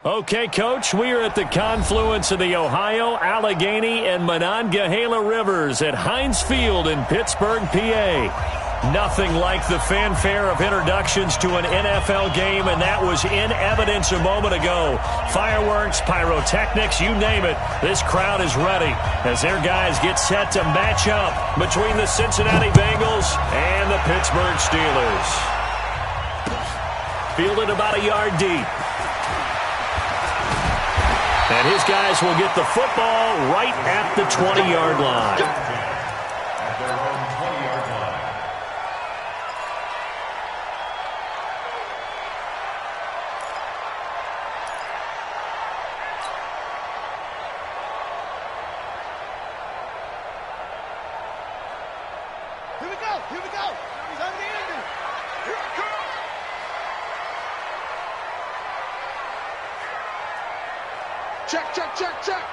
Okay, Coach, we are at the confluence of the Ohio, Allegheny, and Monongahela Rivers at Heinz Field in Pittsburgh, PA. Nothing like the fanfare of introductions to an NFL game, and that was in evidence a moment ago. Fireworks, pyrotechnics, you name it. This crowd is ready as their guys get set to match up between the Cincinnati Bengals and the Pittsburgh Steelers. Fielded about a yard deep. And his guys will get the football right at the 20-yard line. Here we go, here we go. It's on the end. Here it comes. Check, check, check, check.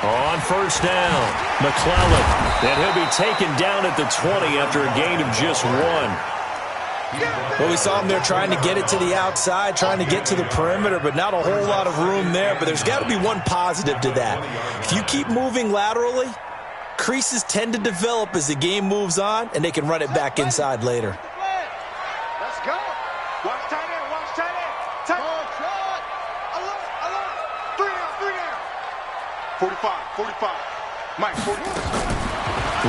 On first down, McClellan. And he'll be taken down at the 20 after a gain of just 1. Well, we saw him there trying to get it to the outside, trying to get to the perimeter, but not a whole lot of room there. But there's got to be one positive to that. If you keep moving laterally, creases tend to develop as the game moves on, and they can run it back inside later. Let's go. Watch tight end, watch tight end. Tight end. Alert. 3 down. 45. Mike, 40.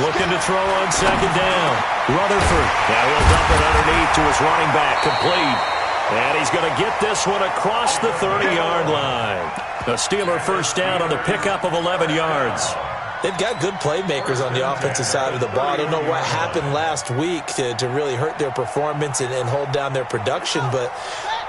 Looking to throw on second down. Rutherford. Now he'll dump it underneath to his running back. Complete. And he's going to get this one across the 30-yard line. The Steeler first down on the pickup of 11 yards. They've got good playmakers on the offensive side of the ball. I don't know what happened last week to really hurt their performance and hold down their production, but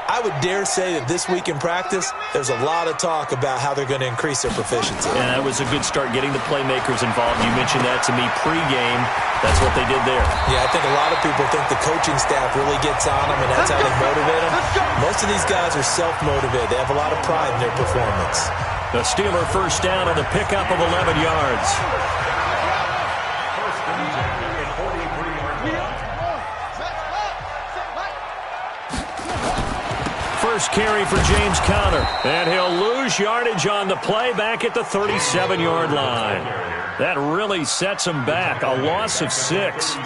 I would dare say that this week in practice, there's a lot of talk about how they're going to increase their proficiency. And that was a good start, getting the playmakers involved. You mentioned that to me pregame. That's what they did there. Yeah, I think a lot of people think the coaching staff really gets on them, and that's how they motivate them. Most of these guys are self-motivated. They have a lot of pride in their performance. The Steeler first down on the pickup of 11 yards. First carry for James Conner. And he'll lose yardage on the play back at the 37-yard line. That really sets him back. A loss of 6.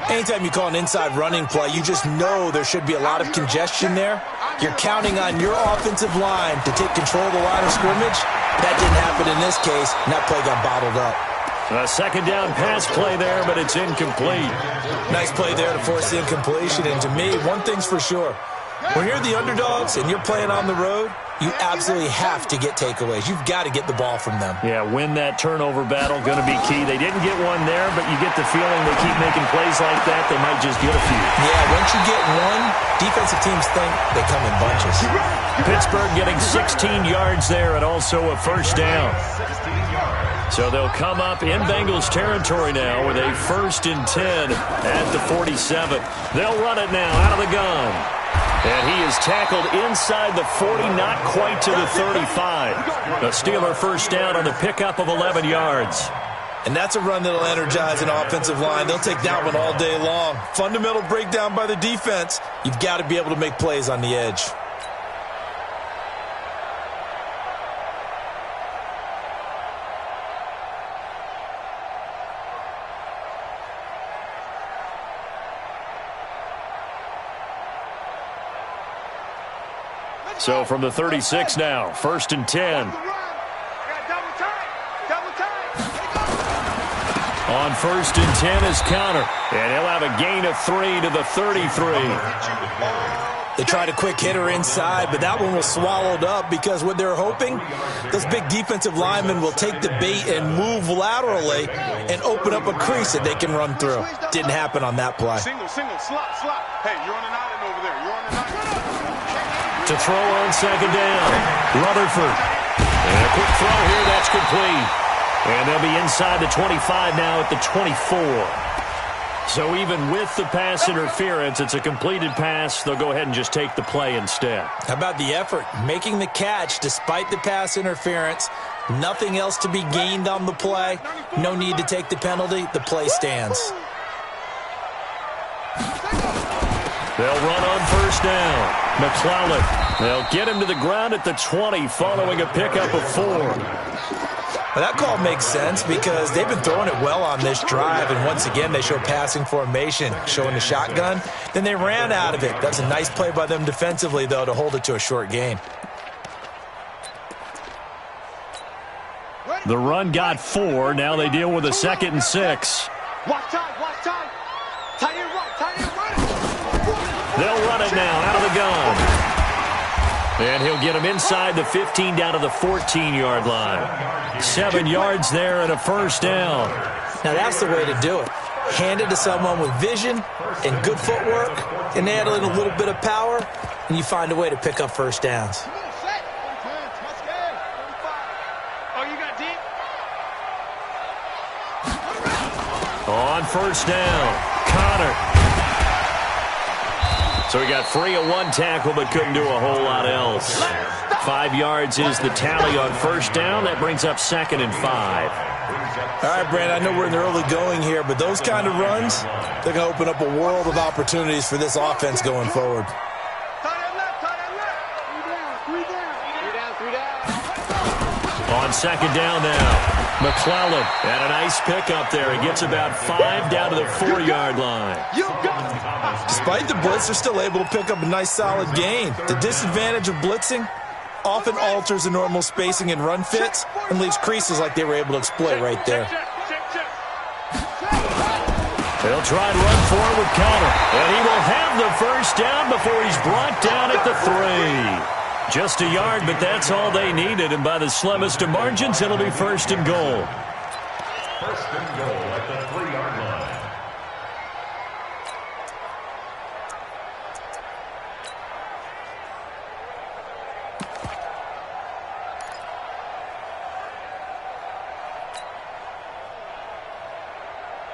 Anytime you call an inside running play, you just know there should be a lot of congestion there. You're counting on your offensive line to take control of the line of scrimmage. That didn't happen in this case, and that play got bottled up. A second down pass play there, but it's incomplete. Nice play there to force the incompletion, and to me, one thing's for sure. When you're the underdogs and you're playing on the road, you absolutely have to get takeaways. You've got to get the ball from them. Yeah, win that turnover battle, going to be key. They didn't get one there, but you get the feeling they keep making plays like that, they might just get a few. Yeah, once you get one, defensive teams think they come in bunches. Pittsburgh getting 16 yards there and also a first down. So they'll come up in Bengals territory now with a 1st and 10 at the 47. They'll run it now out of the gun. And he is tackled inside the 40, not quite to the 35. A Steeler first down on the pickup of 11 yards. And that's a run that'll energize an offensive line. They'll take that one all day long. Fundamental breakdown by the defense. You've got to be able to make plays on the edge. So from the 36 now, 1st and 10. On 1st and 10 is Conner. And he'll have a gain of 3 to the 33. They tried a quick hitter inside, but that one was swallowed up because what they're hoping, those big defensive linemen will take the bait and move laterally and open up a crease that they can run through. Didn't happen on that play. Single, slot. Hey, you're on an island over there. You're on an island. To throw on second down, Rutherford. And a quick throw here, that's complete. And they'll be inside the 25 now at the 24. So even with the pass interference, it's a completed pass. They'll go ahead and just take the play instead. How about the effort? Making the catch despite the pass interference. Nothing else to be gained on the play. No need to take the penalty. The play stands. They'll run on first down. McClellan. They'll get him to the ground at the 20 following a pickup of 4. Well, that call makes sense because they've been throwing it well on this drive, and once again they show passing formation, showing the shotgun. Then they ran out of it. That's a nice play by them defensively, though, to hold it to a short gain. The run got 4. Now they deal with a 2nd and 6. Watch time, watch time. Tight end run. They'll run it now out of the gun. And he'll get him inside the 15 down to the 14-yard line. 7 yards there and a first down. Now that's the way to do it. Hand it to someone with vision and good footwork, and add in a little bit of power, and you find a way to pick up first downs. On first down, Connor. So he got free of 1 tackle but couldn't do a whole lot else. 5 yards is the tally on first down. That brings up 2nd and 5. All right, Brandon, I know we're in the early going here, but those kind of runs, they're going to open up a world of opportunities for this offense going forward. On 2nd down now. McClellan had a nice pickup there. He gets about 5 down to the 4-yard line. Despite the blitz, they're still able to pick up a nice solid gain. The disadvantage of blitzing often alters the normal spacing and run fits and leaves creases like they were able to exploit right there. They'll try and run forward with Connor. And he will have the first down before he's brought down at the 3. Just a yard, but that's all they needed. And by the slimmest of margins, it'll be 1st and goal. 1st and goal at the 3-yard line.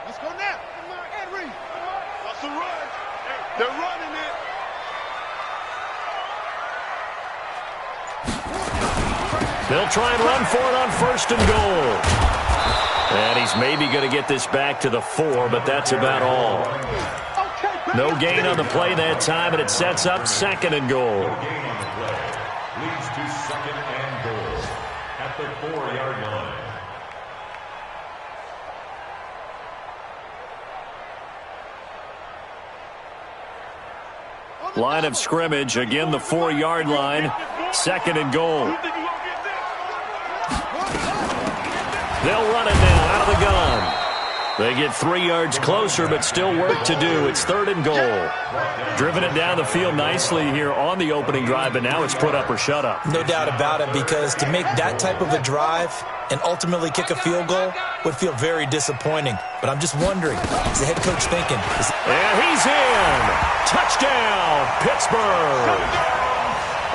Let's go now. Henry. That's a run. They're running it. They'll try and run for it on 1st and goal. And he's maybe going to get this back to the 4, but that's about all. No gain on the play that time, and it sets up 2nd and goal. Leads to 2nd and goal at the 4-yard line. Line of scrimmage, again the 4-yard line. 2nd and goal. They'll run it now out of the gun. They get 3 yards closer, but still work to do. It's 3rd and goal. Driven it down the field nicely here on the opening drive, but now it's put up or shut up. No doubt about it, because to make that type of a drive and ultimately kick a field goal would feel very disappointing. But I'm just wondering, is the head coach thinking? And he's in. Touchdown, Pittsburgh.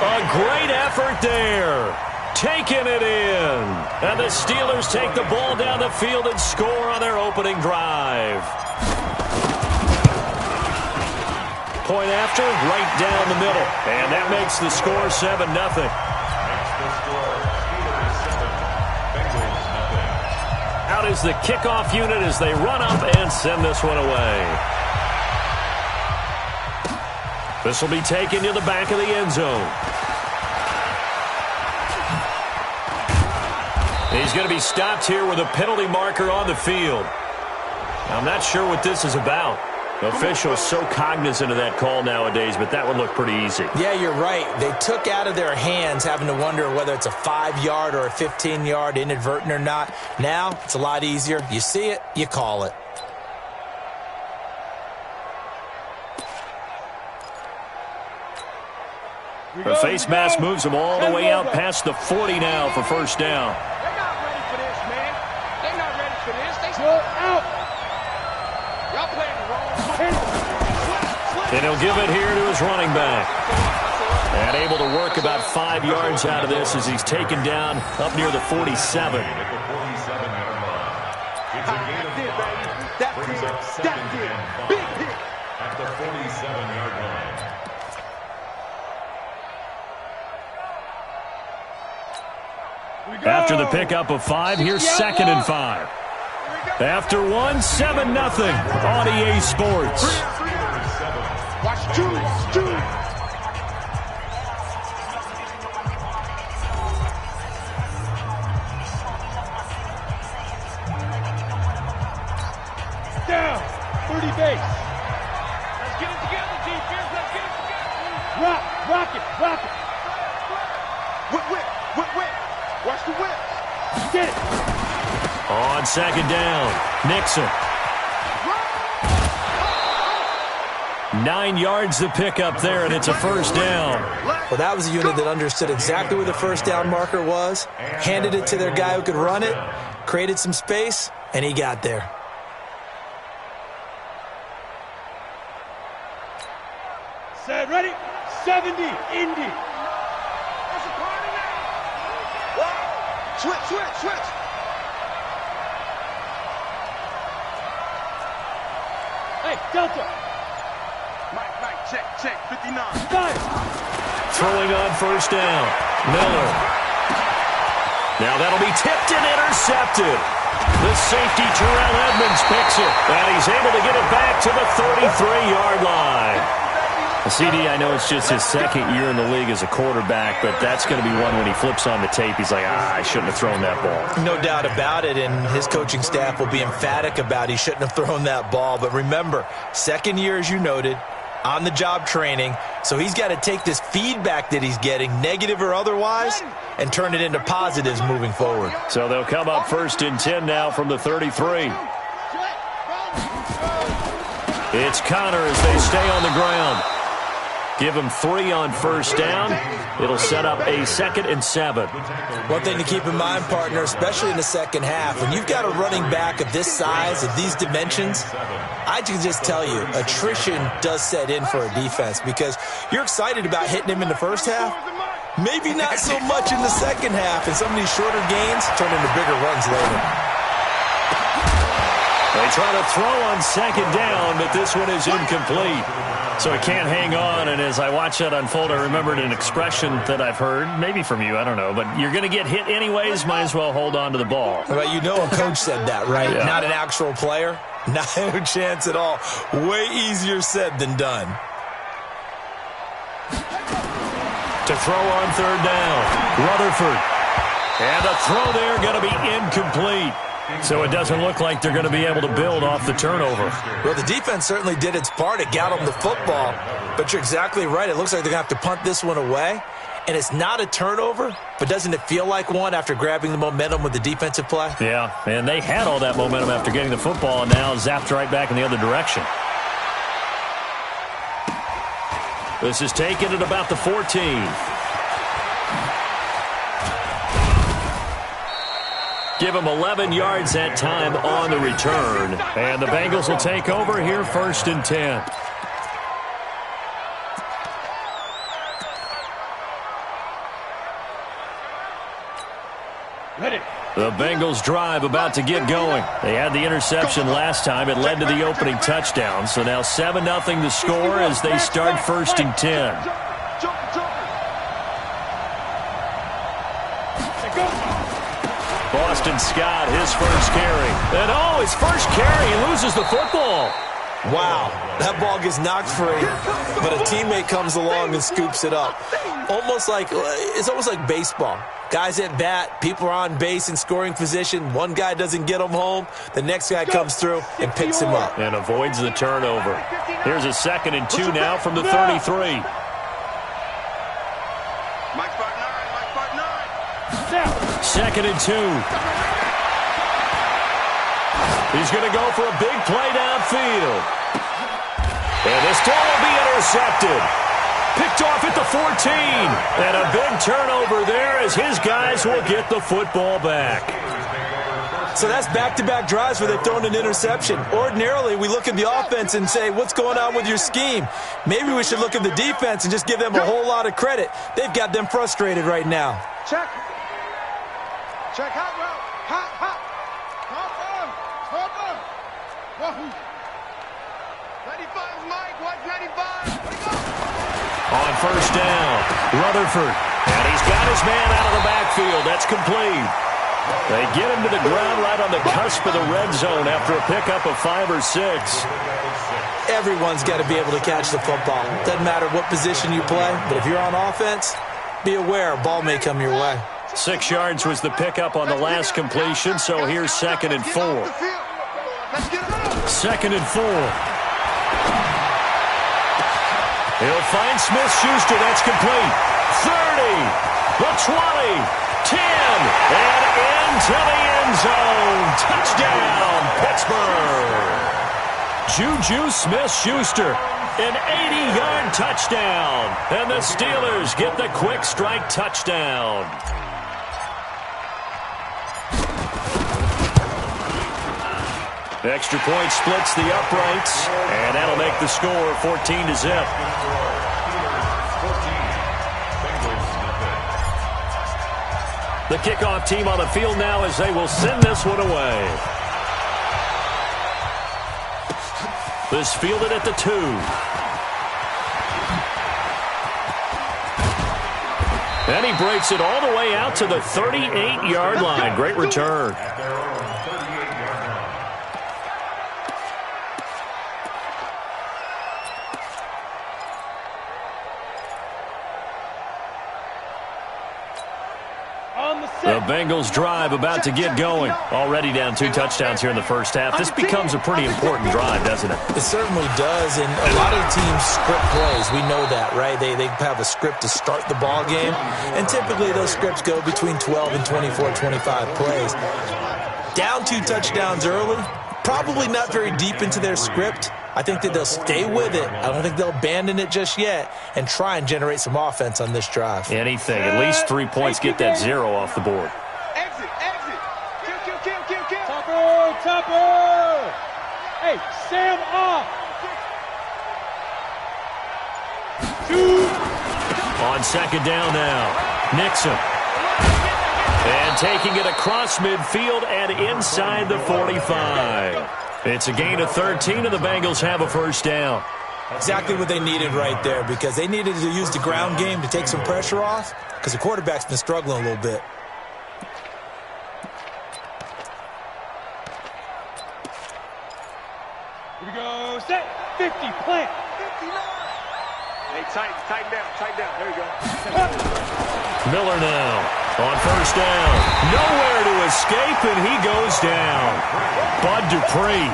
A great effort there. Taking it in. And the Steelers take the ball down the field and score on their opening drive. Point after, right down the middle. And that makes the score 7-0. Out is the kickoff unit as they run up and send this one away. This will be taken to the back of the end zone. He's going to be stopped here with a penalty marker on the field. I'm not sure what this is about. Officials so cognizant of that call nowadays, but that would look pretty easy. Yeah, you're right. They took out of their hands having to wonder whether it's a 5-yard or a 15-yard inadvertent or not. Now, it's a lot easier. You see it, you call it. The face mask moves them all the way out past the 40 now for first down. They're not ready for this, man. They're not ready for this. They still out. Y'all playing the wrong. And he'll give it here to his running back. And able to work about 5 yards out of this as he's taken down up near the 47. It's a gain of 5. Brings up 2nd and 5 at the 47-yard line. After the pickup of 5, here's 2nd and 5. After 1, 7-0 on EA Sports. Watch 2. Watch 2. Down. 30 base. Let's get it together, defense. Let's get it together. Rock it. Rock it. Whip. Watch the whip. Get it. On 2nd down, Nixon. 9 yards to pick up there, and it's a 1st down. Well, that was a unit that understood exactly where the 1st down marker was, handed it to their guy who could run it, created some space, and he got there. Set, ready? 70, Indy. Switch. Hey, Delta. Mike, check, 59. Start. Throwing on 1st down, Miller. Now that'll be tipped and intercepted. The safety, Terrell Edmonds, picks it, and he's able to get it back to the 33-yard line. CD, I know it's just his 2nd year in the league as a quarterback, but that's going to be one when he flips on the tape, he's like, I shouldn't have thrown that ball. No doubt about it, and his coaching staff will be emphatic about he shouldn't have thrown that ball. But remember, 2nd year, as you noted, on-the-job training, so he's got to take this feedback that he's getting, negative or otherwise, and turn it into positives moving forward. So they'll come up 1st and 10 now from the 33. It's Connor as they stay on the ground. Give him 3 on 1st down. It'll set up a 2nd and 7. One thing to keep in mind, partner, especially in the second half, when you've got a running back of this size, of these dimensions, I can just tell you, attrition does set in for a defense because you're excited about hitting him in the first half. Maybe not so much in the second half, and some of these shorter gains turn into bigger runs later. They try to throw on 2nd down, but this one is incomplete. So he can't hang on, and as I watch that unfold, I remembered an expression that I've heard, maybe from you, I don't know, but you're going to get hit anyways, might as well hold on to the ball. Well, you know a coach said that, right? Yeah. Not an actual player. Not a chance at all. Way easier said than done. To throw on 3rd down, Rutherford. And the throw there going to be incomplete. So it doesn't look like they're going to be able to build off the turnover. Well, the defense certainly did its part. It got them the football. But you're exactly right. It looks like they're going to have to punt this one away. And it's not a turnover, but doesn't it feel like one after grabbing the momentum with the defensive play? Yeah, and they had all that momentum after getting the football and now zapped right back in the other direction. This is taken at about the 14. Give them 11 yards that time on the return. And the Bengals will take over here 1st and 10. Ready. The Bengals drive about to get going. They had the interception last time. It led to the opening touchdown. So now 7-0 to score as they start 1st and 10. Boston Scott, his first carry. And his first carry, he loses the football. Wow, that ball gets knocked free, but a teammate comes along and scoops it up. It's almost like baseball. Guys at bat, people are on base in scoring position. One guy doesn't get him home. The next guy comes through and picks him up. And avoids the turnover. Here's a 2nd and 2 now from the 33. Mike Part 9. 2nd and 2. He's going to go for a big play downfield. And this ball will be intercepted. Picked off at the 14. And a big turnover there as his guys will get the football back. So that's back-to-back drives where they've thrown an interception. Ordinarily, we look at the offense and say, what's going on with your scheme? Maybe we should look at the defense and just give them a whole lot of credit. They've got them frustrated right now. Check. Check hot route. Hot. On first down, Rutherford. And he's got his man out of the backfield. That's complete. They get him to the ground right on the cusp of the red zone after a pickup of 5 or 6. Everyone's got to be able to catch the football. Doesn't matter what position you play, but if you're on offense, be aware a ball may come your way. 6 yards was the pickup on the last completion, so here's 2nd and 4. 2nd and 4. He'll find Smith-Schuster. That's complete. 30, the 20, 10, and into the end zone. Touchdown, Pittsburgh. Juju Smith-Schuster, an 80-yard touchdown. And the Steelers get the quick strike touchdown. Extra point splits the uprights, and that'll make the score 14-0. The kickoff team on the field now as they will send this one away. This fielded at the 2. And he breaks it all the way out to the 38-yard line. Great return. The Bengals drive about to get going. Already down 2 touchdowns here in the first half. This becomes a pretty important drive, doesn't it? It certainly does, and a lot of teams script plays. We know that, right? They have a script to start the ball game, and typically those scripts go between 12 and 24, 25 plays. Down 2 touchdowns early, probably not very deep into their script. I think that they'll stay with it. I don't think they'll abandon it just yet and try and generate some offense on this drive. Anything. At least 3 points. Get that 0 off the board. Exit. Kill. Topper. Hey, Sam off. 2. On 2nd down now. Nixon. And taking it across midfield and inside the 45. It's a gain of 13, and the Bengals have a first down. Exactly what they needed right there, because they needed to use the ground game to take some pressure off, because the quarterback's been struggling a little bit. Here we go. Set. 50. Plant. 59. Hey, tighten down. There you go. Miller now on first down. Nowhere to escape, and he goes down. Bud Dupree.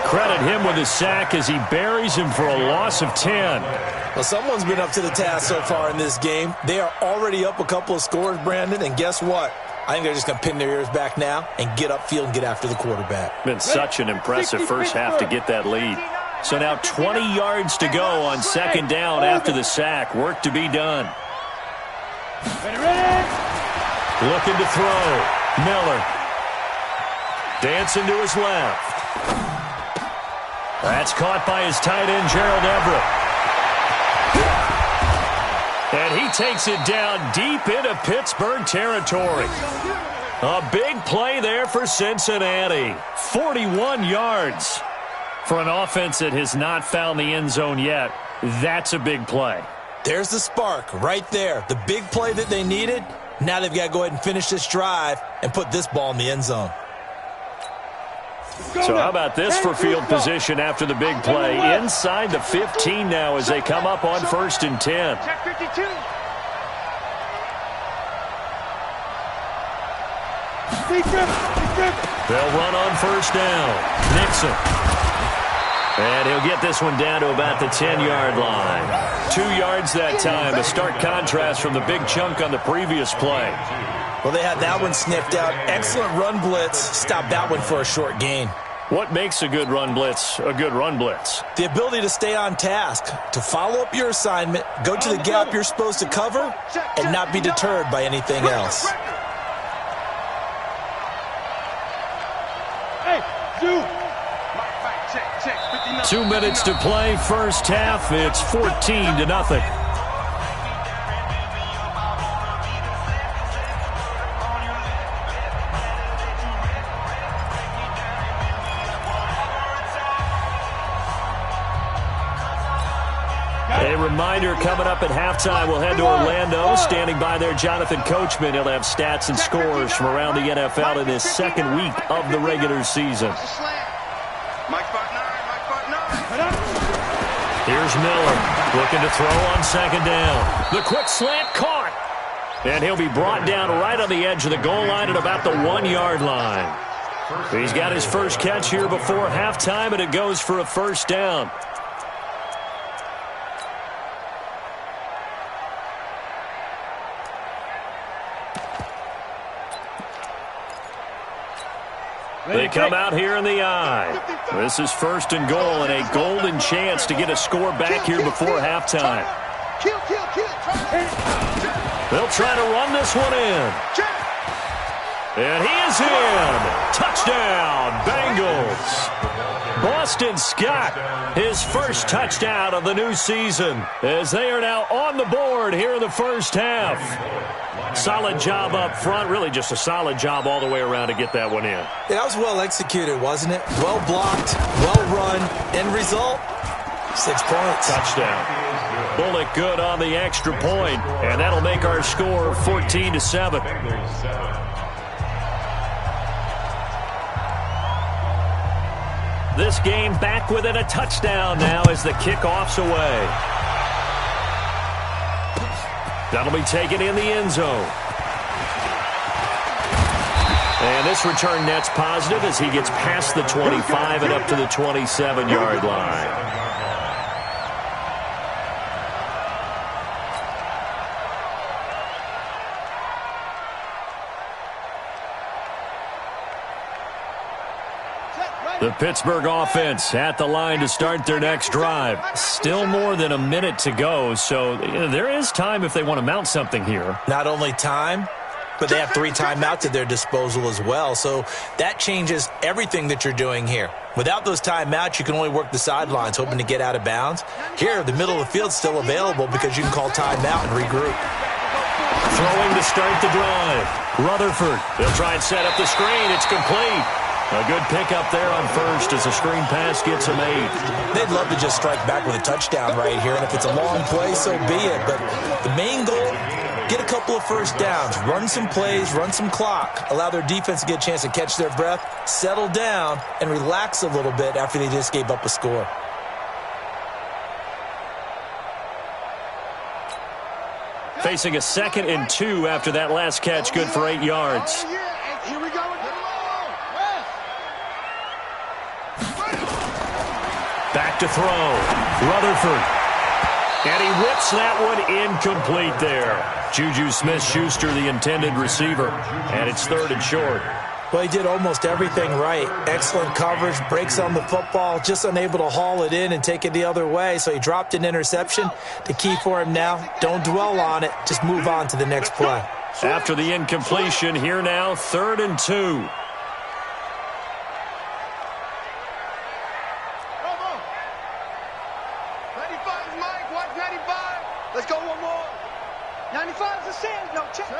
Credit him with a sack as he buries him for a loss of 10. Well, someone's been up to the task so far in this game. They are already up a couple of scores, Brandon, and guess what? I think they're just going to pin their ears back now and get upfield and get after the quarterback. Been such an impressive first half to get that lead. So now 20 yards to go on 2nd down after the sack. Work to be done. Ready. Looking to throw. Miller. Dancing to his left. That's caught by his tight end, Gerald Everett. And he takes it down deep into Pittsburgh territory. A big play there for Cincinnati. 41 yards. For an offense that has not found the end zone yet, that's a big play. There's the spark right there. The big play that they needed. Now they've got to go ahead and finish this drive and put this ball in the end zone. So how about this for field position after the big play? Inside the 15 now as they come up on 1st and 10. Check 52. 3-trip. They'll run on first down. Nixon. And he'll get this one down to about the 10-yard line. 2 yards that time. A stark contrast from the big chunk on the previous play. Well, they had that one sniffed out. Excellent run blitz. Stopped that one for a short gain. What makes a good run blitz a good run blitz? The ability to stay on task, to follow up your assignment, go to the gap you're supposed to cover, and not be deterred by anything else. Hey, Zoo. 2 minutes to play, first half. It's 14-0. A reminder, coming up at halftime, we'll head to Orlando. Standing by there, Jonathan Coachman. He'll have stats and scores from around the NFL in his second week of the regular season. Here's Miller looking to throw on second down. The quick slant caught. And he'll be brought down right on the edge of the goal line at about the 1-yard line. He's got his first catch here before halftime, and it goes for a first down. They come out here in the eye. This is first and goal and a golden chance to get a score back here before halftime. They'll try to run this one in. And he is in. Touchdown, Bengals. Boston Scott, his first touchdown of the new season, as they are now on the board here in the first half. Solid job up front, really just a solid job all the way around to get that one in. Yeah, that was well executed, wasn't it? Well blocked, well run. End result, 6 points. Touchdown. Bullock good on the extra point, and that'll make our score 14-7. This game back within a touchdown now as the kickoff's away. That'll be taken in the end zone. And this return net's positive as he gets past the 25 and up to the 27-yard line. The Pittsburgh offense at the line to start their next drive. Still more than a minute to go, so there is time if they want to mount something here. Not only time, but they have 3 timeouts at their disposal as well, so that changes everything that you're doing here. Without those timeouts, you can only work the sidelines, hoping to get out of bounds. Here, the middle of the field's still available because you can call timeout and regroup. Throwing to start the drive. Rutherford. They'll try and set up the screen. It's complete. A good pickup there on first as the screen pass gets him 8. They'd love to just strike back with a touchdown right here, and if it's a long play, so be it. But the main goal, get a couple of first downs, run some plays, run some clock, allow their defense to get a chance to catch their breath, settle down, and relax a little bit after they just gave up a score. Facing a 2nd and 2 after that last catch, good for 8 yards. Here we go. Back to throw. Rutherford. And he whips that one incomplete there. Juju Smith-Schuster, the intended receiver. And it's 3rd and short. Well, he did almost everything right. Excellent coverage, breaks on the football, just unable to haul it in and take it the other way. So he dropped an interception. The key for him now, don't dwell on it. Just move on to the next play. After the incompletion, here now, 3rd and 2. Let's go one more. 95 is a send. No check.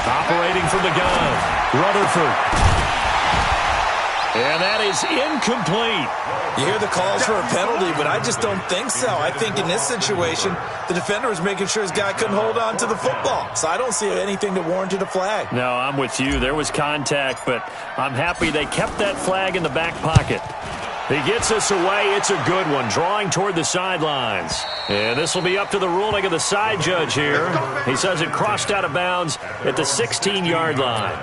Operating from the gun. Rutherford. And that is incomplete. You hear the calls for a penalty, but I just don't think so. I think in this situation, the defender was making sure his guy couldn't hold on to the football. So I don't see anything that warranted a flag. No, I'm with you. There was contact, but I'm happy they kept that flag in the back pocket. He gets us away. It's a good one, drawing toward the sidelines. And this will be up to the ruling of the side judge here. He says it crossed out of bounds at the 16-yard line.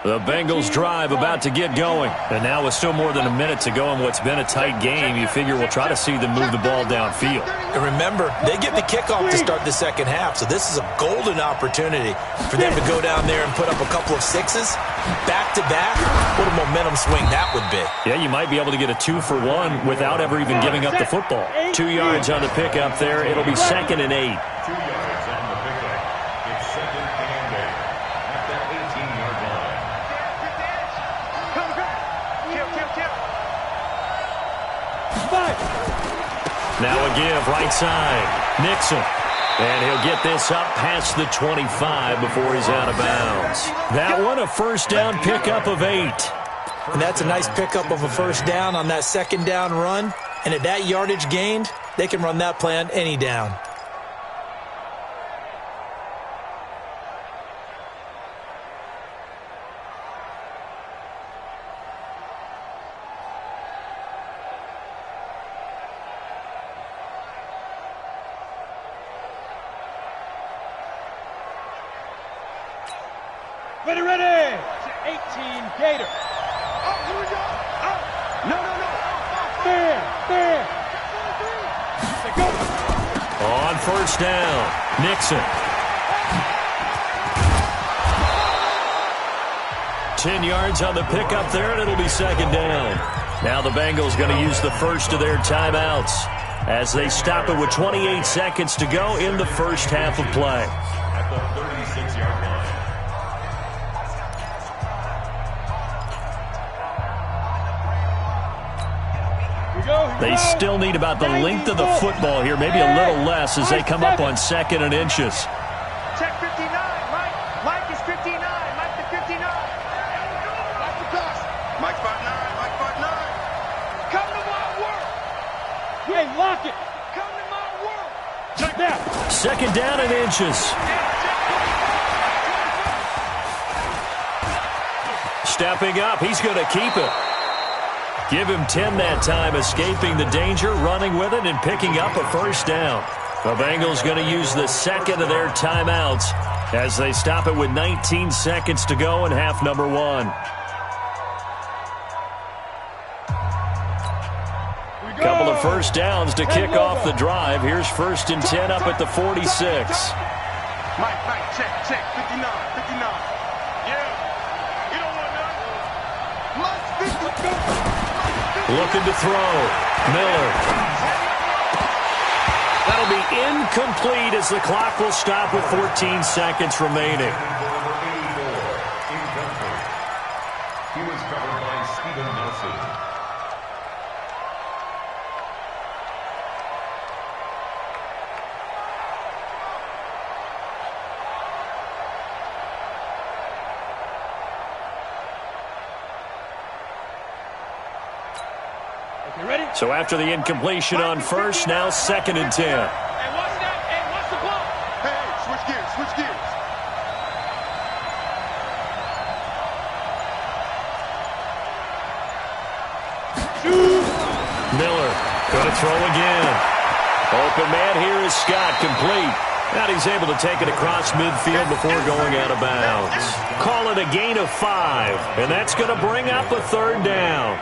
The Bengals drive about to get going. And now with still more than a minute to go in what's been a tight game, you figure we'll try to see them move the ball downfield. And remember, they get the kickoff to start the second half, so this is a golden opportunity for them to go down there and put up a couple of sixes back-to-back. What a momentum swing that would be. Yeah, you might be able to get a 2-for-1 without ever even giving up the football. 2 yards on the pickup there. It'll be 2nd and 8. 2 yards on the pickup. It's 2nd and 8 at the 18-yard line. Kill. Now a give right side. Nixon. And he'll get this up past the 25 before he's out of bounds. That one a first down pickup of 8. And that's a nice pickup of a first down on that second down run. And at that yardage gained, they can run that play on any down. Ready, ready. 18 Gator. Oh, here we go. Oh. No. Fair. Go. On first down, Nixon. 10 yards on the pickup there, and it'll be second down. Now the Bengals going to use the first of their timeouts as they stop it with 28 seconds to go in the first half of play. At the 36-yard line. They still need about the length of the football here, maybe a little less as they come up on 2nd and inches. Check 59. Mike is 59. Mike the 59. Mike the pass. Mike spot 9. Mike spot 9. Come to my work. Hey, lock it. Come to my work. Check that. 2nd down and inches. Stepping up, he's going to keep it. Give him 10 that time, escaping the danger, running with it, and picking up a first down. The Bengals going to use the second of their timeouts as they stop it with 19 seconds to go in half number 1. Couple of first downs to kick off the drive. Here's 1st and 10 up at the 46. Mike, check, 59. Yeah. You don't want none. Mike, 50. Looking to throw. Miller. That'll be incomplete as the clock will stop with 14 seconds remaining. He was covered by Steven Nelson. You ready? So after the incompletion on first, now 2nd and 10. Hey, what's that? Hey, what's the ball? Hey, switch gears. Miller going to throw again. Open man here is Scott, complete. And he's able to take it across midfield before going out of bounds. Call it a gain of 5, and that's going to bring up a 3rd down.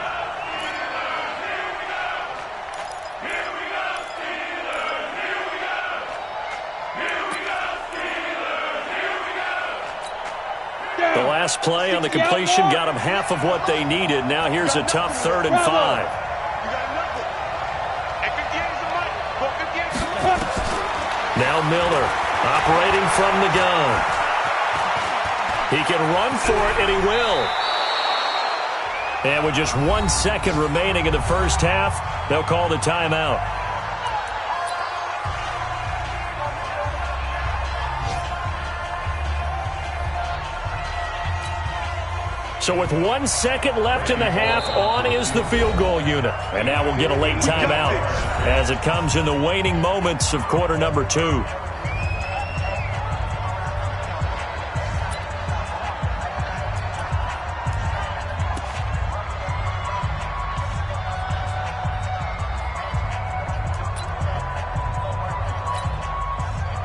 The last play on the completion got them half of what they needed. Now here's a tough 3rd and 5. You got nothing. Hey, 58 is the money. 58 is the money. Now Miller operating from the gun. He can run for it, and he will. And with just 1 second remaining in the first half, they'll call the timeout. So with 1 second left in the half, on is the field goal unit. And now we'll get a late timeout as it comes in the waning moments of quarter number 2.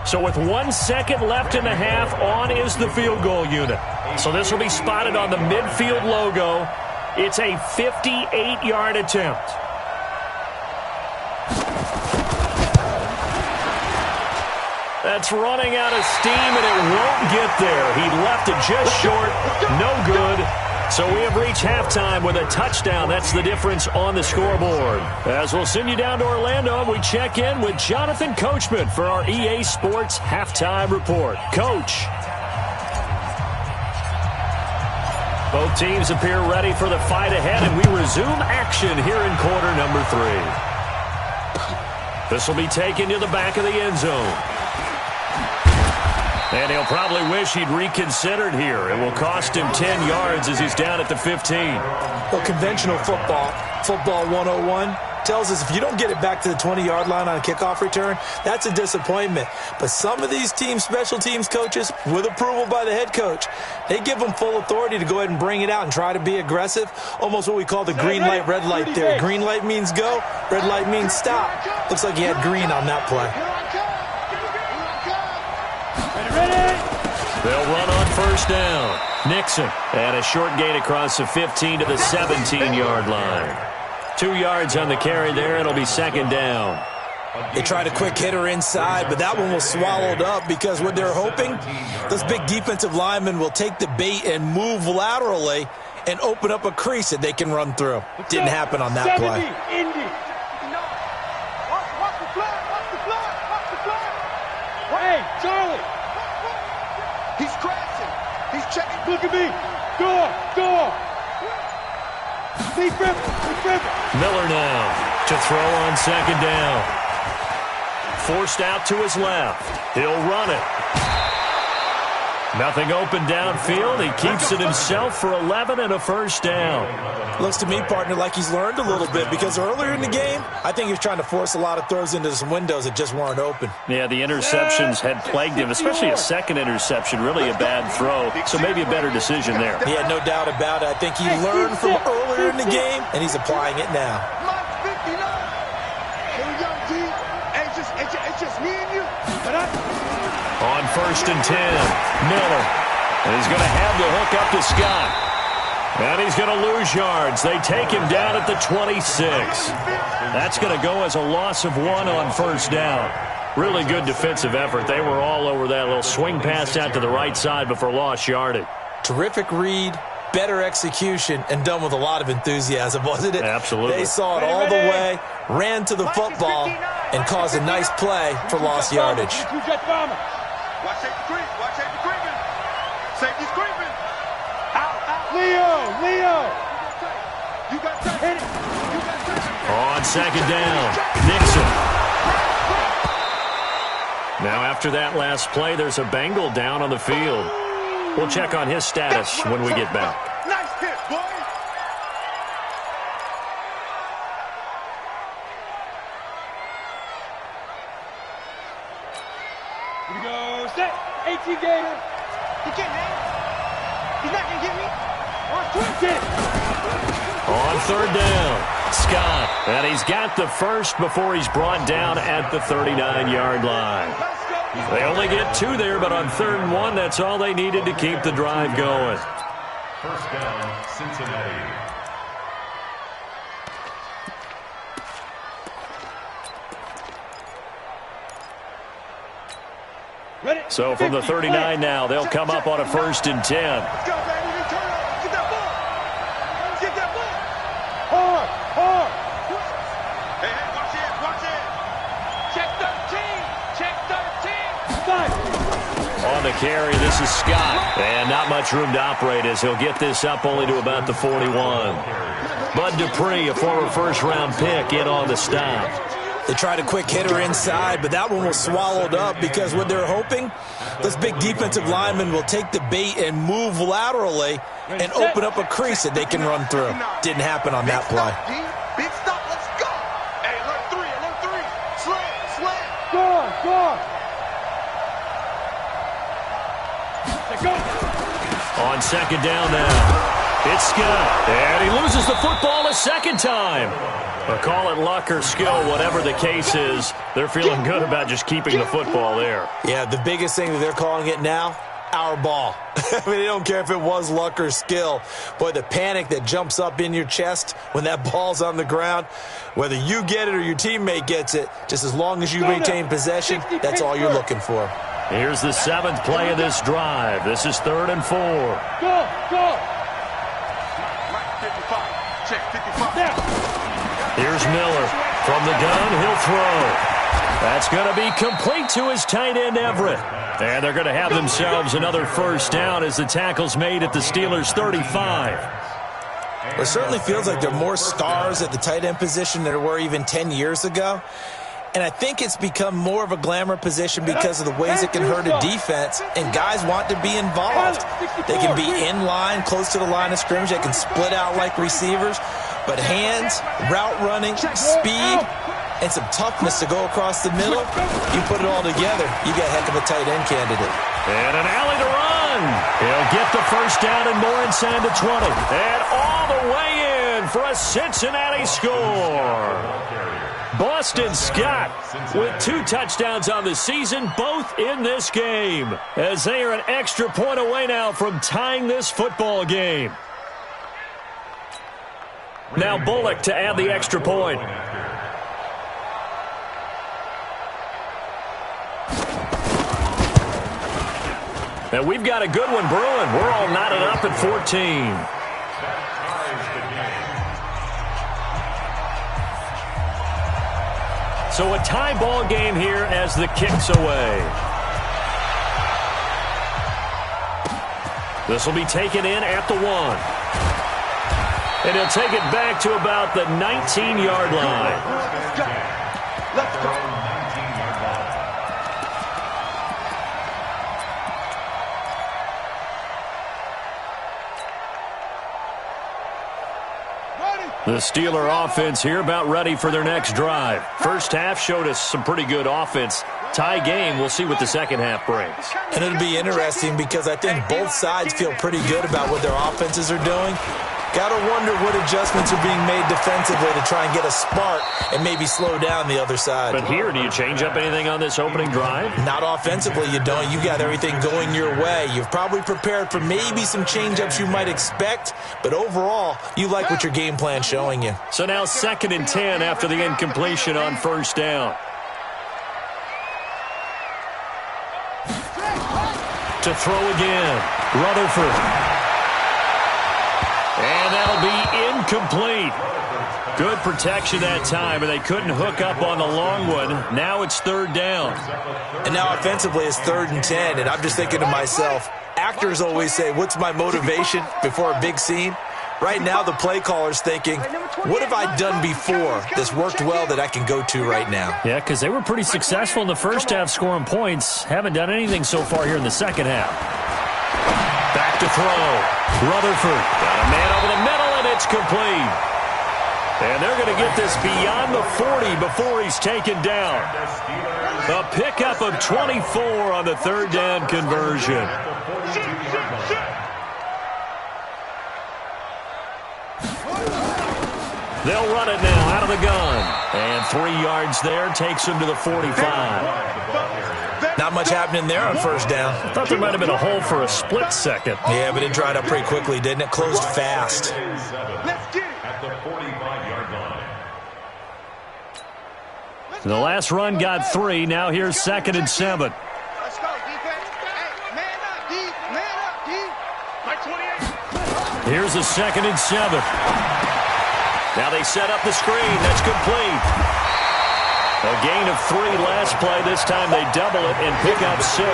So with 1 second left in the half, on is the field goal unit. So this will be spotted on the midfield logo. It's a 58-yard attempt. That's running out of steam, and it won't get there. He left it just short. No good. So we have reached halftime with a touchdown. That's the difference on the scoreboard. As we'll send you down to Orlando, we check in with Jonathan Coachman for our EA Sports Halftime Report. Coach. Both teams appear ready for the fight ahead, and we resume action here in quarter number 3. This will be taken to the back of the end zone. And he'll probably wish he'd reconsidered here. It will cost him 10 yards as he's down at the 15. Well, conventional football 101, tells us if you don't get it back to the 20-yard line on a kickoff return, that's a disappointment. But some of these team special teams coaches, with approval by the head coach, they give them full authority to go ahead and bring it out and try to be aggressive, almost what we call the green light, red light theory. Green light means go, red light means stop. Looks like he had green on that play. They'll run on first down. Nixon, and a short gain across the 15 to the 17-yard line. 2 yards on the carry there. It'll be second down. They tried a quick hitter inside, but that one was swallowed up because what they're hoping, those big defensive linemen will take the bait and move laterally and open up a crease that they can run through. Didn't happen on that play. Hey, Charlie! He's crashing. He's checking. Look at me. Go. Be friendly. Miller now to throw on second down. Forced out to his left. He'll run it. Nothing open downfield. He keeps it himself for 11 and a first down. Looks to me, partner, like he's learned a little bit because earlier in the game, I think he was trying to force a lot of throws into some windows that just weren't open. Yeah, the interceptions had plagued him, especially a second interception, really a bad throw, so maybe a better decision there. He had no doubt about it. I think he learned from earlier in the game, and he's applying it now. Mike 59. Hey, young G, it's just me and you. On first and 10, Miller. And he's going to have the hook up to Scott. And he's going to lose yards. They take him down at the 26. That's going to go as a loss of 1 on first down. Really good defensive effort. They were all over that little swing pass out to the right side before lost yardage. Terrific read, better execution, and done with a lot of enthusiasm, wasn't it? Absolutely. They saw it all the way, ran to the football, and caused a nice play for lost yardage. Watch safety creep. Watch safety creeping. Safety's creeping. Out. Leo. You got hit it. On second down, Nixon. Now after that last play, there's a Bengal down on the field. We'll check on his status when we get back. Nice hit, boy. Here we go. Set. 18 Gator. He can't hang. He's not going to get me. On third down, Scott. And he's got the first before he's brought down at the 39-yard line. They only get 2 there, but on 3rd and 1, that's all they needed to keep the drive going. First down, Cincinnati. So from the 39 now, they'll come up on a 1st and 10. Let's go, baby. Turn up. Get that ball. Get that ball. Hard. Hey, watch it. Check 13. On the carry, this is Scott. And not much room to operate as he'll get this up only to about the 41. Bud Dupree, a former first-round pick, in on the stop. They tried a quick hitter inside, but that one was swallowed up because what they're hoping, those big defensive linemen will take the bait and move laterally and open up a crease that they can run through. Didn't happen on that play. Big stop, let's go. Hey, alert 3. Slam. Go. On second down now, it's Scott. And he loses the football a second time. Or call it luck or skill, whatever the case is, they're feeling good about just keeping the football there. Yeah, the biggest thing that they're calling it now, our ball. I mean, they don't care if it was luck or skill. Boy, the panic that jumps up in your chest when that ball's on the ground, whether you get it or your teammate gets it, just as long as you maintain possession, that's all you're looking for. Here's the 7th play of this drive. This is 3rd and 4. Go. Mike 55. Check 55. Here's Miller. From the gun, he'll throw. That's going to be complete to his tight end, Everett. And they're going to have themselves another first down as the tackle's made at the Steelers' 35. It certainly feels like there are more stars at the tight end position than there were even 10 years ago. And I think it's become more of a glamour position because of the ways it can hurt a defense, and guys want to be involved. They can be in line, close to the line of scrimmage. They can split out like receivers. But hands, route running, speed, and some toughness to go across the middle, you put it all together, you got a heck of a tight end candidate. And an alley to run. He'll get the first down and more inside the 20. And all the way in for a Cincinnati score. Boston Scott with 2 touchdowns on the season, both in this game, as they are an extra point away now from tying this football game. Now Bullock to add the extra point. And we've got a good one brewing. We're all knotted up at 14. So a tie ball game here as the kick's away. This will be taken in at the 1. And he'll take it back to about the 19-yard line. Let's go. The Steeler offense here about ready for their next drive. First half showed us some pretty good offense. Tie game, we'll see what the second half brings. And it'll be interesting because I think both sides feel pretty good about what their offenses are doing. Got to wonder what adjustments are being made defensively to try and get a spark and maybe slow down the other side. But here, do you change up anything on this opening drive? Not offensively, you don't. You got everything going your way. You've probably prepared for maybe some change-ups you might expect, but overall, you like what your game plan's showing you. So now 2nd and 10 after the incompletion on first down. To throw again, Rutherford. And that'll be incomplete. Good protection that time, and they couldn't hook up on the long one. Now it's 3rd down. And now offensively it's 3rd and 10, and I'm just thinking to myself, actors always say, what's my motivation before a big scene? Right now the play caller's thinking, what have I done before that's worked well that I can go to right now? Yeah, because they were pretty successful in the first half scoring points. Haven't done anything so far here in the second half. Back to throw. Rutherford got a man over the middle, and it's complete. And they're going to get this beyond the 40 before he's taken down. A pickup of 24 on the 3rd down conversion. They'll run it now out of the gun. And 3 yards there takes him to the 45. Not much happening there on first down. I thought there might have been a hole for a split second. Yeah, but it dried up pretty quickly, didn't it? Closed fast. Let's get it. At the 45-yard line. The last run got 3. Now here's 2nd and 7. Let's go, defense. Hey, man up, D. Man up, D. My 28. Here's a 2nd and 7. Now they set up the screen. That's complete. A gain of 3 last play. This time they double it and pick up 6.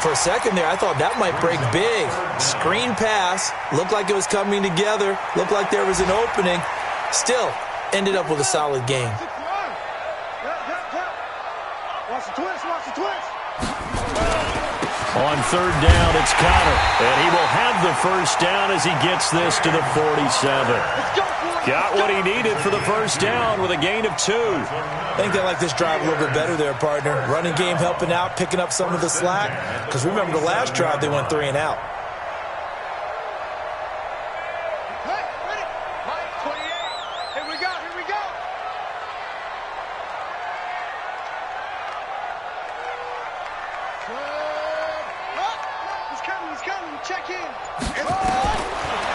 For a second there, I thought that might break big. Screen pass. Looked like it was coming together. Looked like there was an opening. Still, ended up with a solid game. Watch the twist, watch the twist. On 3rd down, it's Connor. And he will have the first down as he gets this to the 47. Got what he needed for the first down with a gain of 2. I think they like this drive a little bit better there, partner. Running game helping out, picking up some of the slack. Because remember the last drive, they went 3 and out. Hey, ready? Mike, 28. Here we go, here we go. He's coming. Check in.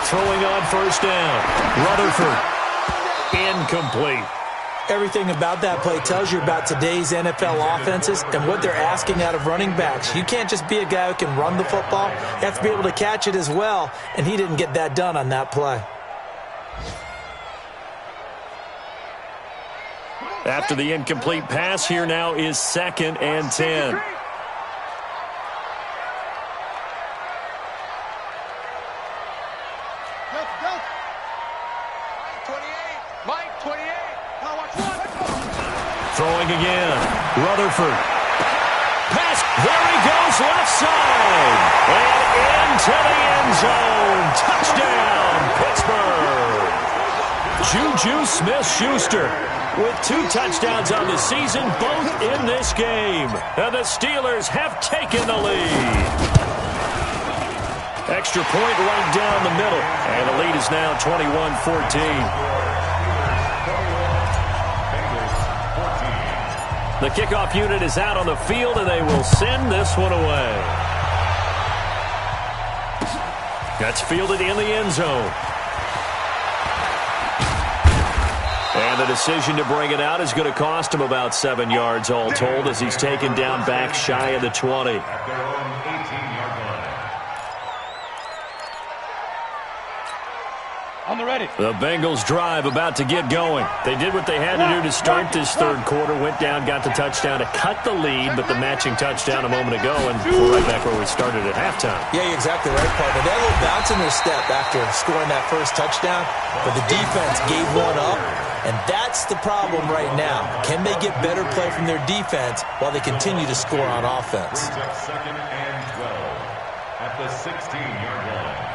Throwing on first down. Rutherford. Incomplete. Everything about that play tells you about today's NFL offenses and what they're asking out of running backs. You can't just be a guy who can run the football. You have to be able to catch it as well, and he didn't get that done on that play. After the incomplete pass, here now is 2nd and 10. Throwing rolling again. Rutherford. Pass. There he goes, left side. And into the end zone. Touchdown, Pittsburgh. Juju Smith-Schuster with 2 touchdowns on the season, both in this game. And the Steelers have taken the lead. Extra point right down the middle. And the lead is now 21-14. The kickoff unit is out on the field, and they will send this one away. That's fielded in the end zone. And the decision to bring it out is going to cost him about 7 yards all told as he's taken down back shy of the 20. On the ready. The Bengals drive about to get going. They did what they had to do to start this third quarter. Went down, got the touchdown to cut the lead, but the matching touchdown a moment ago, and we're right back where we started at halftime. Yeah, you're exactly right, partner. They had a little bounce in their step after scoring that first touchdown, but the defense gave one up, and that's the problem right now. Can they get better play from their defense while they continue to score on offense? Second and 12 at the 16-yard line.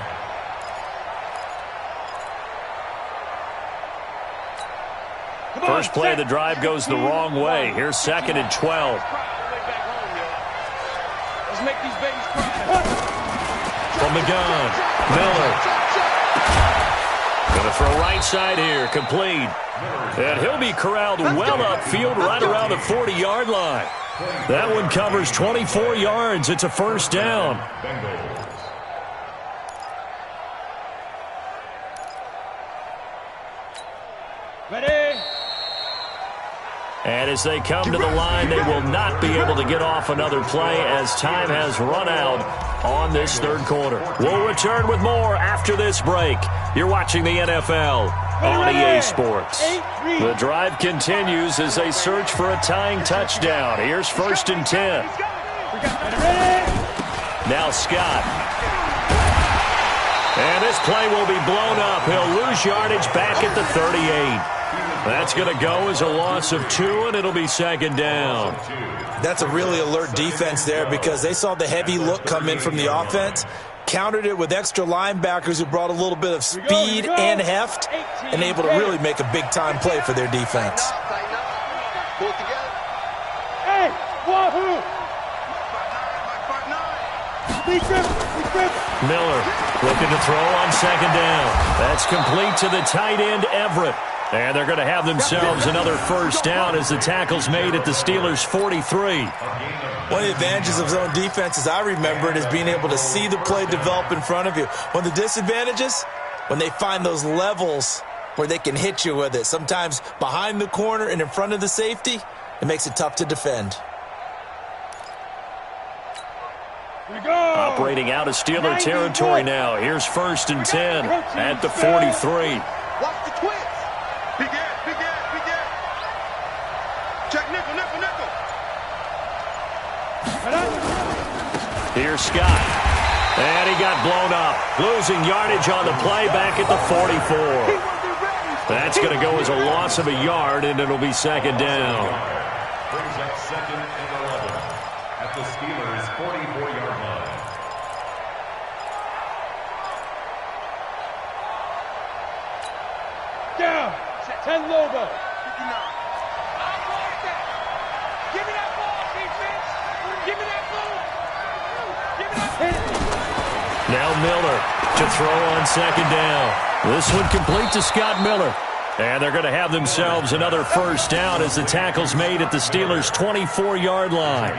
First play of the drive goes the wrong way. Here's 2nd and 12. Let's make these babies cry. From the gun, Miller. Going to throw right side here, complete. And he'll be corralled well upfield right around the 40-yard line. That one covers 24 yards. It's a first down. Ready? And as they come to the line, they will not be able to get off another play as time has run out on this third quarter. We'll return with more after this break. You're watching the NFL on EA Sports. The drive continues as they search for a tying touchdown. Here's 1st and 10. Now Scott. And this play will be blown up. He'll lose yardage back at the 38. That's going to go as a loss of 2, and it'll be 2nd down. That's a really alert defense there because they saw the heavy look come in from the offense, countered it with extra linebackers who brought a little bit of speed and heft, and able to really make a big-time play for their defense. Hey, wahoo! Miller looking to throw on 2nd down. That's complete to the tight end, Everett. And they're going to have themselves another first down as the tackle's made at the Steelers' 43. One of the advantages of zone defense, as I remember it, is being able to see the play develop in front of you. One of the disadvantages, when they find those levels where they can hit you with it, sometimes behind the corner and in front of the safety, it makes it tough to defend. Operating out of Steeler territory now. Here's 1st and 10 at the 43. Watch the twist. Big end. Check nickel. Here's Scott. And he got blown up. Losing yardage on the play back at the 44. That's going to go as a loss of a yard, and it'll be 2nd down. Brings up 2nd and 11 at the Steelers' 44-yard line. Down. 10 Lobo. Give me that ball, defense. Give me that ball. Now Miller to throw on 2nd down. This one complete to Scott Miller. And they're going to have themselves another first down as the tackle's made at the Steelers' 24-yard line.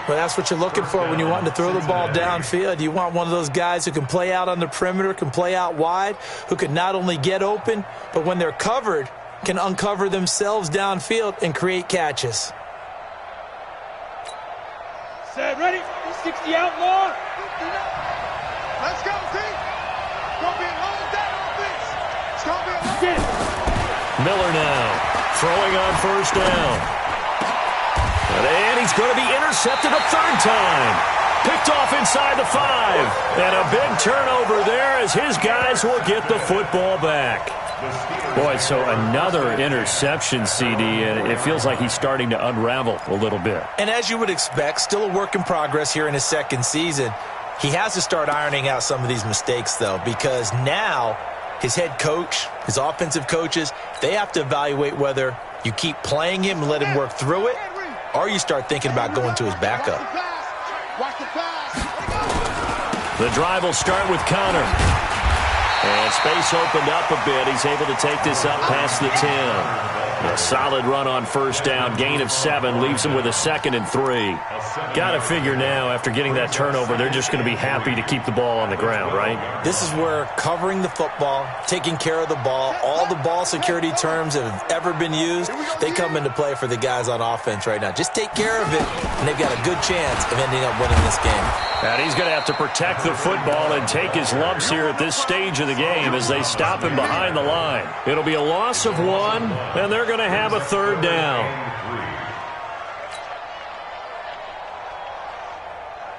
Well, that's what you're looking for when you're wanting to throw the ball downfield. You want one of those guys who can play out on the perimeter, can play out wide, who can not only get open, but when they're covered, can uncover themselves downfield and create catches. Set, ready? 60 out more. Let's go, team. It's going to be a long day offense. It's going to be a long day. Miller now throwing on 1st down. And he's going to be intercepted a 3rd time. Picked off inside the 5. And a big turnover there as his guys will get the football back. Boy, so another interception, CD, and it feels like he's starting to unravel a little bit. And as you would expect, still a work in progress here in his second season. He has to start ironing out some of these mistakes, though, because now his head coach, his offensive coaches, they have to evaluate whether you keep playing him and let him work through it, or you start thinking about going to his backup. The drive will start with Connor. And space opened up a bit. He's able to take this up past the 10. A solid run on first down. Gain of 7 leaves him with a 2nd and 3. Got to figure now, after getting that turnover, they're just going to be happy to keep the ball on the ground, right? This is where covering the football, taking care of the ball, all the ball security terms that have ever been used, they come into play for the guys on offense right now. Just take care of it, and they've got a good chance of ending up winning this game. And he's going to have to protect the football and take his lumps here at this stage of the game as they stop him behind the line. It'll be a loss of 1, and they're going to have a 3rd down.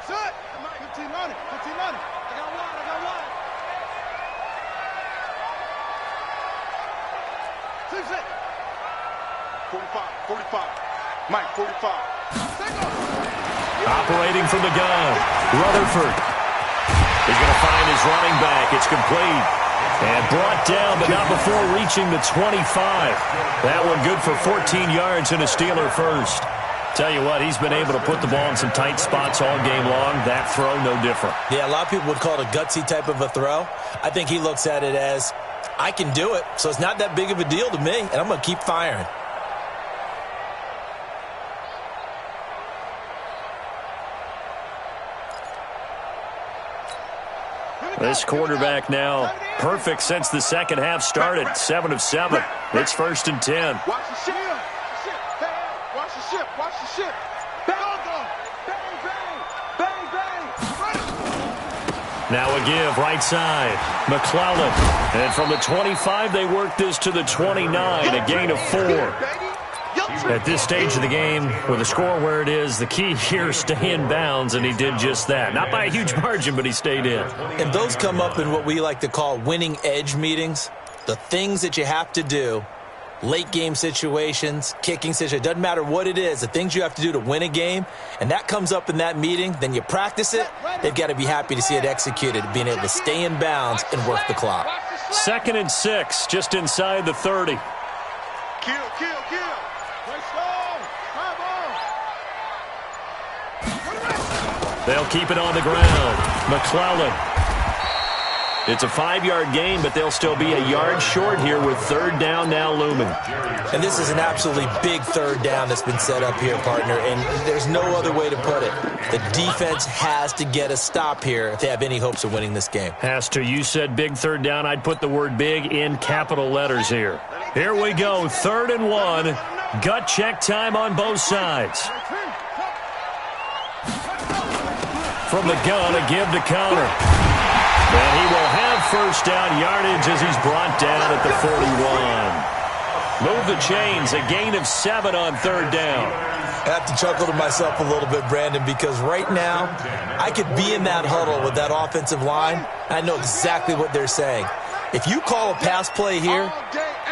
Shut! 15 on it. 15 on it. I got one. 45. Mike, 45. Operating from the gun, Rutherford. He's going to find his running back. It's complete. And brought down, but not before reaching the 25. That one good for 14 yards and a Steeler first. Tell you what, he's been able to put the ball in some tight spots all game long. That throw, no different. Yeah, a lot of people would call it a gutsy type of a throw. I think he looks at it as, I can do it, so it's not that big of a deal to me, and I'm going to keep firing. This quarterback now perfect since the second half started. 7 of 7. It's 1st and 10. Watch the ship. Watch the ship. Watch the ship. Bang, bang, bang, bang. Now a give, right side. McClellan. And from the 25, they work this to the 29. A gain of 4. At this stage of the game, with the score where it is, the key here, stay in bounds, and he did just that. Not by a huge margin, but he stayed in. And those come up in what we like to call winning edge meetings. The things that you have to do, late game situations, kicking situations, doesn't matter what it is, the things you have to do to win a game, and that comes up in that meeting, then you practice it, they've got to be happy to see it executed, being able to stay in bounds and work the clock. 2nd and 6, just inside the 30. Kill. They'll keep it on the ground. McClellan. It's a 5-yard gain, but they'll still be a yard short here with 3rd down now looming. And this is an absolutely big 3rd down that's been set up here, partner, and there's no other way to put it. The defense has to get a stop here if they have any hopes of winning this game. Has to. You said big 3rd down. I'd put the word big in capital letters here. Here we go, 3rd and 1. Gut check time on both sides. From the gun, a give to Connor. And he will have 1st down yardage as he's brought down at the 41. Move the chains, a gain of 7 on 3rd down. I have to chuckle to myself a little bit, Brandon, because right now I could be in that huddle with that offensive line. I know exactly what they're saying. If you call a pass play here,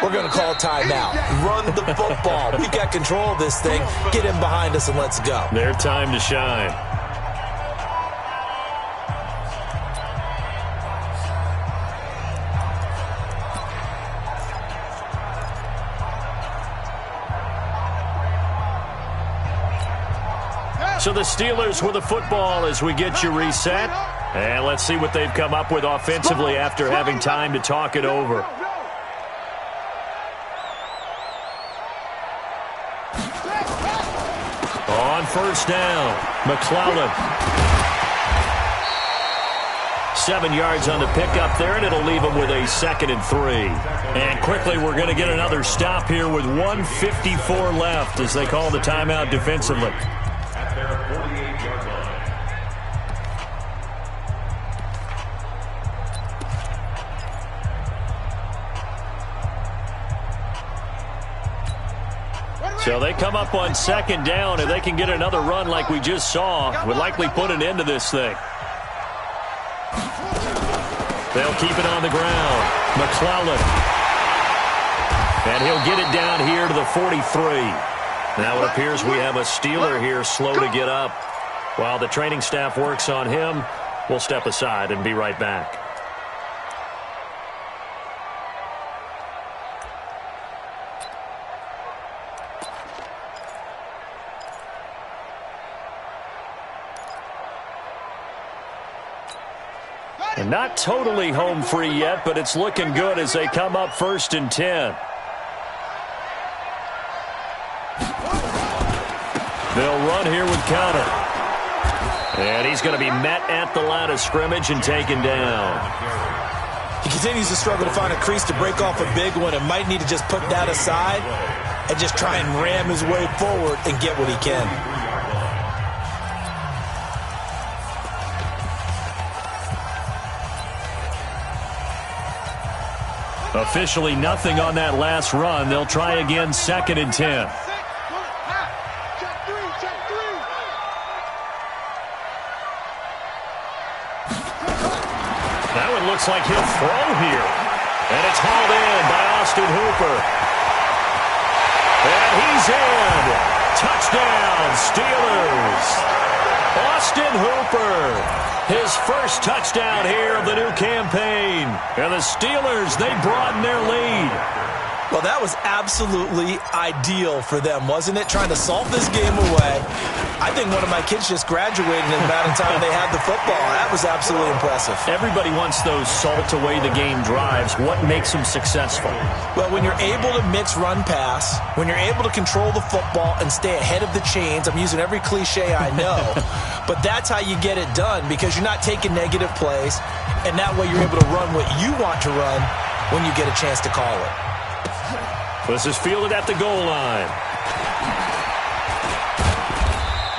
we're going to call a timeout. Run the football. We've got control of this thing. Get him behind us and let's go. Their time to shine. So the Steelers with the football as we get you reset. And let's see what they've come up with offensively after having time to talk it over. On 1st down, McClellan. 7 yards on the pickup there, and it'll leave him with a 2nd and 3. And quickly, we're going to get another stop here with 1:54 left as they call the timeout defensively. At their 48-yard line. So they come up on 2nd down. If they can get another run like we just saw, would likely put an end to this thing. They'll keep it on the ground. McClellan. And he'll get it down here to the 43. Now it appears we have a Steeler here slow to get up. While the training staff works on him, we'll step aside and be right back. And not totally home free yet, but it's looking good as they come up 1st and 10. They'll run here with Connor. And he's going to be met at the line of scrimmage and taken down. He continues to struggle to find a crease to break off a big one and might need to just put that aside and just try and ram his way forward and get what he can. Officially nothing on that last run. They'll try again 2nd and 10. That one looks like he'll throw here. And it's hauled in by Austin Hooper. And he's in. Touchdown, Steelers. Austin Hooper. His first touchdown here of the new campaign. And the Steelers, they broaden their lead. Well, that was absolutely ideal for them, wasn't it? Trying to salt this game away. I think one of my kids just graduated in the amount of time they had the football. That was absolutely impressive. Everybody wants those salt away the game drives. What makes them successful? Well, when you're able to mix run-pass, when you're able to control the football and stay ahead of the chains, I'm using every cliche I know, but that's how you get it done because you're not taking negative plays, and that way you're able to run what you want to run when you get a chance to call it. This is fielded at the goal line.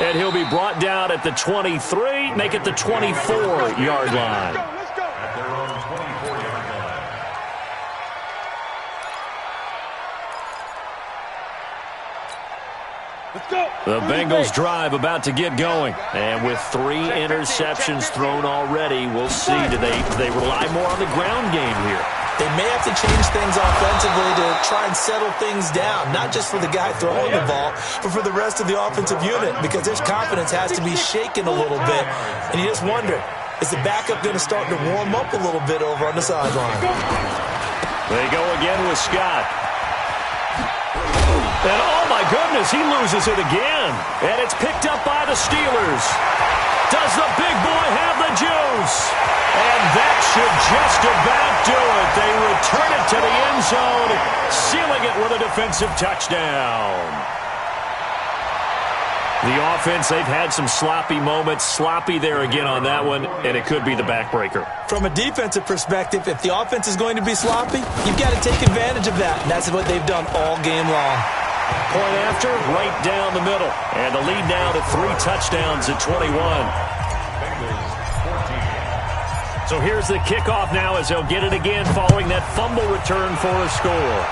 And he'll be brought down at the 23, make it the 24-yard line. At their own 24-yard line. Let's go. The Bengals drive about to get going. And with 3 interceptions thrown already, we'll see. Do they rely more on the ground game here? They may have to change things offensively to try and settle things down, not just for the guy throwing the ball, but for the rest of the offensive unit, because his confidence has to be shaken a little bit. And you just wonder, is the backup going to start to warm up a little bit over on the sideline? They go again with Scott. And oh my goodness, he loses it again. And it's picked up by the Steelers. Does the big boy have the juice? And that should just about do it. They return it to the end zone, sealing it with a defensive touchdown. The offense, they've had some sloppy moments. Sloppy there again on that one, and it could be the backbreaker. From a defensive perspective, if the offense is going to be sloppy, you've got to take advantage of that, and that's what they've done all game long. Point after, right down the middle. And the lead now to 3 touchdowns at 21. So here's the kickoff now as they'll get it again following that fumble return for a score.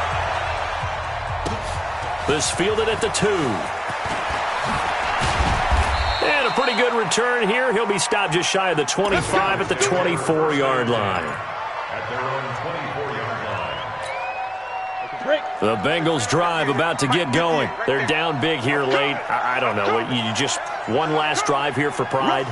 This fielded at the 2. And a pretty good return here. He'll be stopped just shy of the 25 at the 24-yard line. At their own 24-yard line. The Bengals drive about to get going. They're down big here late. I don't know. You just one last drive here for pride?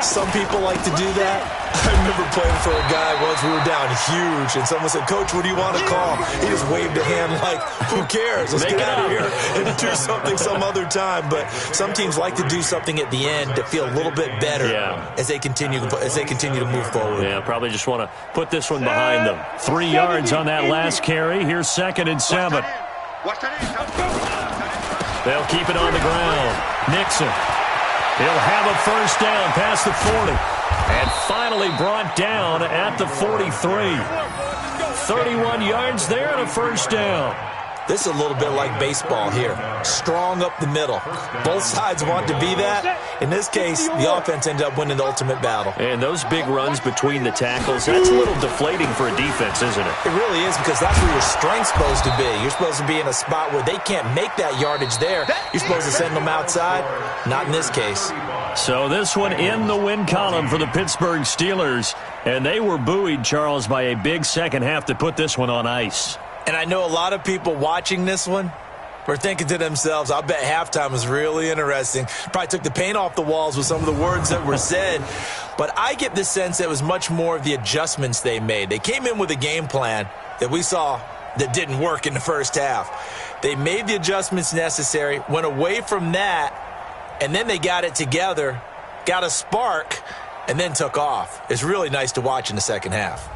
Some people like to do that. I remember playing for a guy once. We were down huge, and someone said, "Coach, what do you want to call?" He just waved a hand like, "Who cares? Let's get out of here and do something some other time." But some teams like to do something at the end to feel a little bit better as they continue to move forward. Yeah, probably just want to put this one behind them. 3 yards on that last carry. Here's 2nd and 7. They'll keep it on the ground. Nixon. He'll have a first down past the 40. And finally brought down at the 43. 31 yards there and a first down. This is a little bit like baseball here. Strong up the middle. Both sides want to be that. In this case, the offense ended up winning the ultimate battle. And those big runs between the tackles, that's a little deflating for a defense, isn't it? It really is, because that's where your strength's supposed to be. You're supposed to be in a spot where they can't make that yardage there. You're supposed to send them outside. Not in this case. So this one in the win column for the Pittsburgh Steelers. And they were buoyed, Charles, by a big second half to put this one on ice. And I know a lot of people watching this one were thinking to themselves, I bet halftime was really interesting. Probably took the paint off the walls with some of the words that were said. But I get the sense that it was much more of the adjustments they made. They came in with a game plan that we saw that didn't work in the first half. They made the adjustments necessary, went away from that, and then they got it together, got a spark, and then took off. It's really nice to watch in the second half.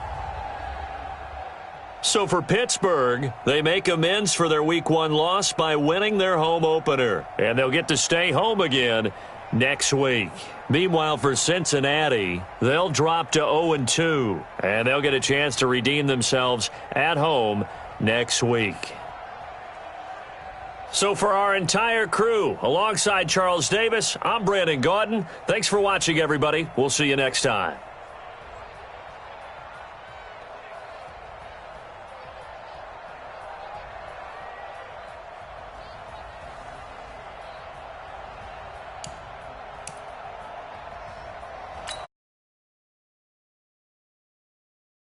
So for Pittsburgh, they make amends for their Week 1 loss by winning their home opener. And they'll get to stay home again next week. Meanwhile, for Cincinnati, they'll drop to 0-2. And they'll get a chance to redeem themselves at home next week. So for our entire crew, alongside Charles Davis, I'm Brandon Gaudin. Thanks for watching, everybody. We'll see you next time.